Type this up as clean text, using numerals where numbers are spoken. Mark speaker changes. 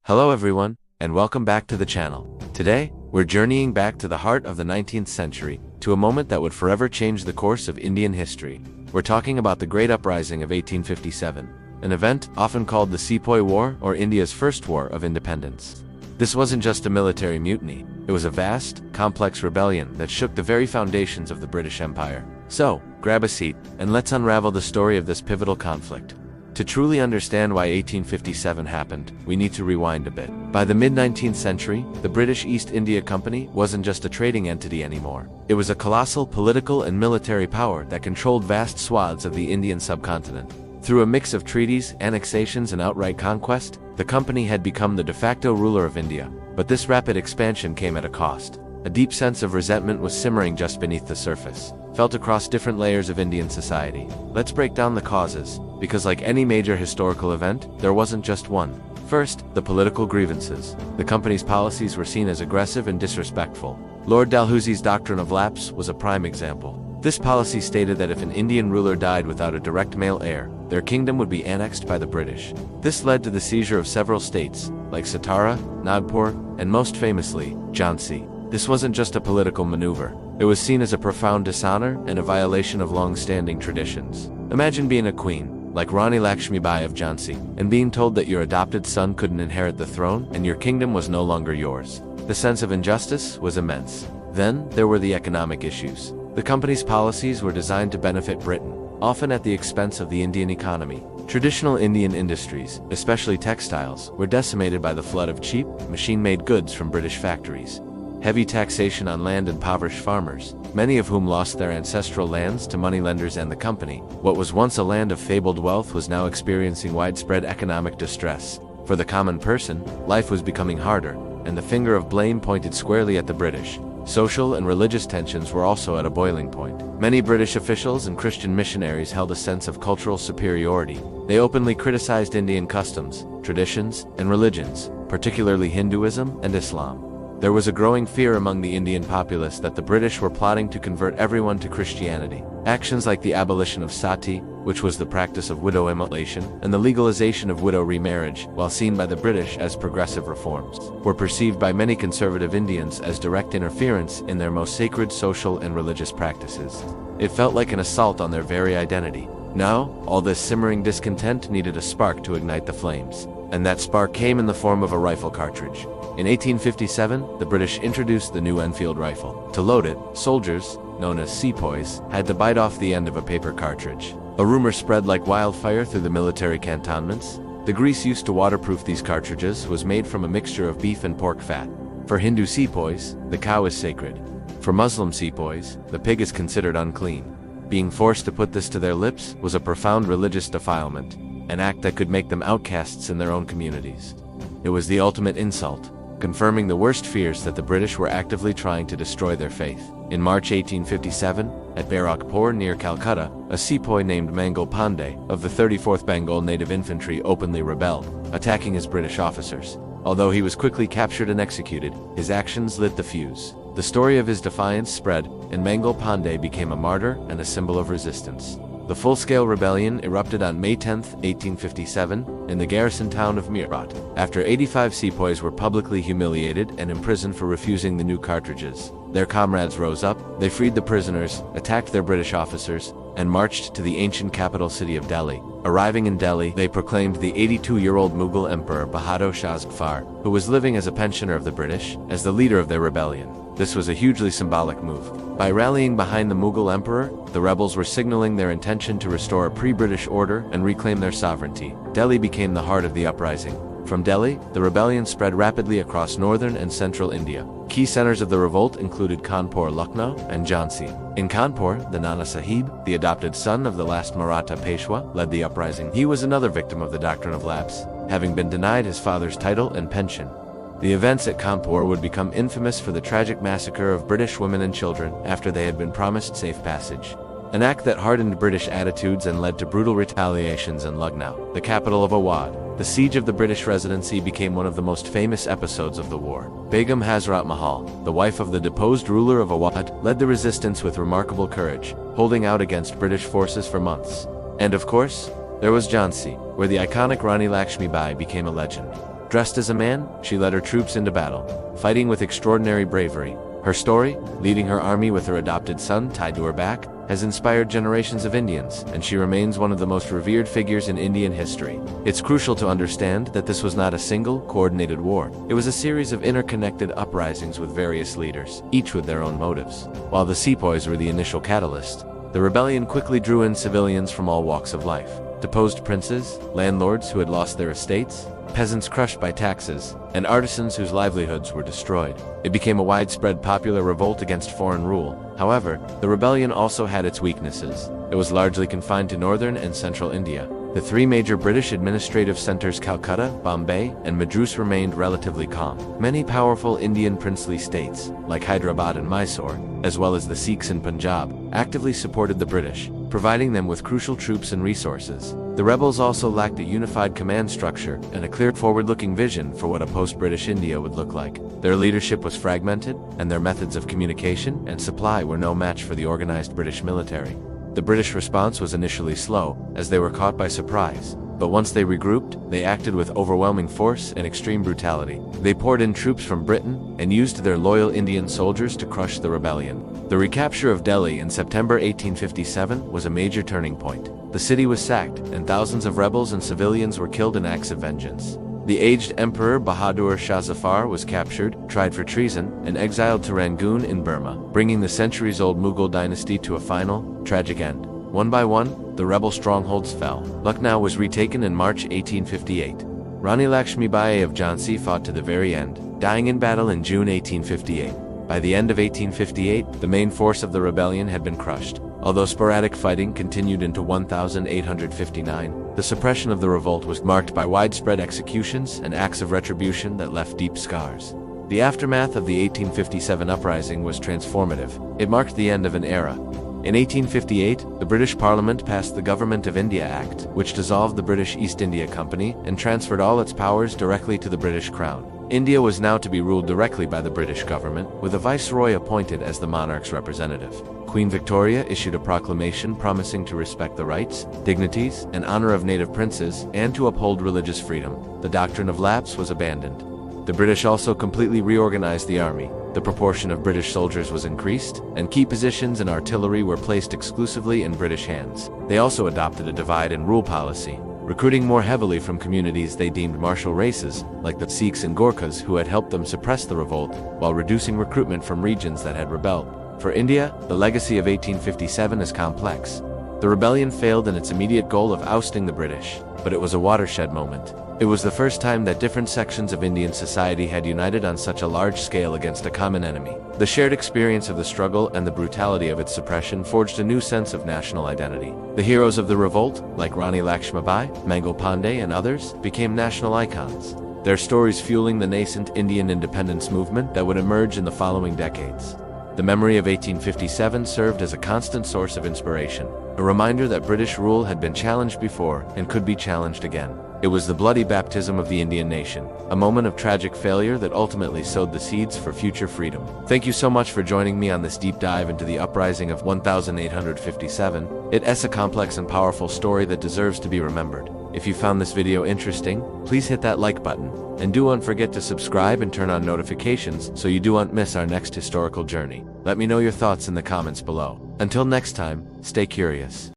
Speaker 1: Hello everyone, and welcome back to the channel. Today, we're journeying back to the heart of the 19th century, to a moment that would forever change the course of Indian history. We're talking about the Great Uprising of 1857, an event often called the Sepoy War or India's first war of independence. This wasn't just a military mutiny, it was a vast, complex rebellion that shook the very foundations of the British Empire. So, grab a seat, and let's unravel the story of this pivotal conflict. To truly understand why 1857 happened, we need to rewind a bit. By the mid-19th century, the British East India Company wasn't just a trading entity anymore. It was a colossal political and military power that controlled vast swaths of the Indian subcontinent. Through a mix of treaties, annexations, and outright conquest, the company had become the de facto ruler of India. But this rapid expansion came at a cost. A deep sense of resentment was simmering just beneath the surface, felt across different layers of Indian society. Let's break down the causes, because like any major historical event, there wasn't just one. First, the political grievances. The company's policies were seen as aggressive and disrespectful. Lord Dalhousie's doctrine of lapse was a prime example. This policy stated that if an Indian ruler died without a direct male heir, their kingdom would be annexed by the British. This led to the seizure of several states, like Satara, Nagpur, and most famously, Jhansi. This wasn't just a political maneuver. It was seen as a profound dishonor and a violation of long-standing traditions. Imagine being a queen, like Rani Lakshmibai of Jhansi, and being told that your adopted son couldn't inherit the throne and your kingdom was no longer yours. The sense of injustice was immense. Then, there were the economic issues. The company's policies were designed to benefit Britain, often at the expense of the Indian economy. Traditional Indian industries, especially textiles, were decimated by the flood of cheap, machine-made goods from British factories. Heavy taxation on land impoverished farmers, many of whom lost their ancestral lands to moneylenders and the company. What was once a land of fabled wealth was now experiencing widespread economic distress. For the common person, life was becoming harder, and the finger of blame pointed squarely at the British. Social and religious tensions were also at a boiling point. Many British officials and Christian missionaries held a sense of cultural superiority. They openly criticized Indian customs, traditions, and religions, particularly Hinduism and Islam. There was a growing fear among the Indian populace that the British were plotting to convert everyone to Christianity. Actions like the abolition of sati, which was the practice of widow immolation, and the legalization of widow remarriage, while seen by the British as progressive reforms, were perceived by many conservative Indians as direct interference in their most sacred social and religious practices. It felt like an assault on their very identity. Now, all this simmering discontent needed a spark to ignite the flames. And that spark came in the form of a rifle cartridge. In 1857, the British introduced the new Enfield rifle. To load it, soldiers, known as sepoys, had to bite off the end of a paper cartridge. A rumor spread like wildfire through the military cantonments. The grease used to waterproof these cartridges was made from a mixture of beef and pork fat. For Hindu sepoys, the cow is sacred. For Muslim sepoys, the pig is considered unclean. Being forced to put this to their lips was a profound religious defilement, an act that could make them outcasts in their own communities. It was the ultimate insult, confirming the worst fears that the British were actively trying to destroy their faith. In March 1857, at Barakpur near Calcutta, a sepoy named Mangal Pandey of the 34th Bengal Native Infantry openly rebelled, attacking his British officers. Although he was quickly captured and executed, his actions lit the fuse. The story of his defiance spread, and Mangal Pandey became a martyr and a symbol of resistance. The full-scale rebellion erupted on May 10, 1857, in the garrison town of Meerut. After 85 sepoys were publicly humiliated and imprisoned for refusing the new cartridges, their comrades rose up, they freed the prisoners, attacked their British officers, and marched to the ancient capital city of Delhi. Arriving in Delhi, they proclaimed the 82-year-old Mughal Emperor Bahadur Shah Zafar, who was living as a pensioner of the British, as the leader of their rebellion. This was a hugely symbolic move. By rallying behind the Mughal emperor, the rebels were signaling their intention to restore a pre-British order and reclaim their sovereignty. Delhi became the heart of the uprising. From Delhi, the rebellion spread rapidly across northern and central India. Key centers of the revolt included Kanpur, Lucknow, and Jhansi. In Kanpur, the Nana Sahib, the adopted son of the last Maratha Peshwa, led the uprising. He was another victim of the doctrine of lapse, having been denied his father's title and pension. The events at Kanpur would become infamous for the tragic massacre of British women and children after they had been promised safe passage. An act that hardened British attitudes and led to brutal retaliations in Lucknow, the capital of Awadh. The siege of the British residency became one of the most famous episodes of the war. Begum Hazrat Mahal, the wife of the deposed ruler of Awadh, led the resistance with remarkable courage, holding out against British forces for months. And of course, there was Jhansi, where the iconic Rani Lakshmibai became a legend. Dressed as a man, she led her troops into battle, fighting with extraordinary bravery. Her story, leading her army with her adopted son tied to her back, has inspired generations of Indians, and she remains one of the most revered figures in Indian history. It's crucial to understand that this was not a single, coordinated war. It was a series of interconnected uprisings with various leaders, each with their own motives. While the Sepoys were the initial catalyst, the rebellion quickly drew in civilians from all walks of life. Deposed princes, landlords who had lost their estates, peasants crushed by taxes, and artisans whose livelihoods were destroyed. It became a widespread popular revolt against foreign rule. However, the rebellion also had its weaknesses. It was largely confined to northern and central India. The three major British administrative centers, Calcutta, Bombay, and Madras, remained relatively calm. Many powerful Indian princely states, like Hyderabad and Mysore, as well as the Sikhs in Punjab, actively supported the British, providing them with crucial troops and resources. The rebels also lacked a unified command structure and a clear forward-looking vision for what a post-British India would look like. Their leadership was fragmented, and their methods of communication and supply were no match for the organized British military. The British response was initially slow, as they were caught by surprise. But once they regrouped, they acted with overwhelming force and extreme brutality. They poured in troops from Britain and used their loyal Indian soldiers to crush the rebellion. The recapture of Delhi in September 1857 was a major turning point. The city was sacked, and thousands of rebels and civilians were killed in acts of vengeance. The aged Emperor Bahadur Shah Zafar was captured, tried for treason, and exiled to Rangoon in Burma, bringing the centuries-old Mughal dynasty to a final, tragic end. One by one, the rebel strongholds fell. Lucknow was retaken in March 1858. Rani Lakshmibai of Jhansi fought to the very end, dying in battle in June 1858. By the end of 1858, the main force of the rebellion had been crushed. Although sporadic fighting continued into 1859, the suppression of the revolt was marked by widespread executions and acts of retribution that left deep scars. The aftermath of the 1857 uprising was transformative. It marked the end of an era. In 1858, the British Parliament passed the Government of India Act, which dissolved the British East India Company and transferred all its powers directly to the British Crown. India was now to be ruled directly by the British government, with a viceroy appointed as the monarch's representative. Queen Victoria issued a proclamation promising to respect the rights, dignities, and honor of native princes and to uphold religious freedom. The doctrine of lapse was abandoned. The British also completely reorganized the army. The proportion of British soldiers was increased, and key positions in artillery were placed exclusively in British hands. They also adopted a divide and rule policy, recruiting more heavily from communities they deemed martial races, like the Sikhs and Gorkhas, who had helped them suppress the revolt, while reducing recruitment from regions that had rebelled. For India, the legacy of 1857 is complex. The rebellion failed in its immediate goal of ousting the British, but it was a watershed moment. It was the first time that different sections of Indian society had united on such a large scale against a common enemy. The shared experience of the struggle and the brutality of its suppression forged a new sense of national identity. The heroes of the revolt, like Rani Lakshmibai, Mangal Pandey, and others, became national icons, their stories fueling the nascent Indian independence movement that would emerge in the following decades. The memory of 1857 served as a constant source of inspiration, a reminder that British rule had been challenged before and could be challenged again. It was the bloody baptism of the Indian nation, a moment of tragic failure that ultimately sowed the seeds for future freedom. Thank you so much for joining me on this deep dive into the uprising of 1857. It's a complex and powerful story that deserves to be remembered. If you found this video interesting, please hit that like button, and don't forget to subscribe and turn on notifications so you don't miss our next historical journey. Let me know your thoughts in the comments below. Until next time, stay curious.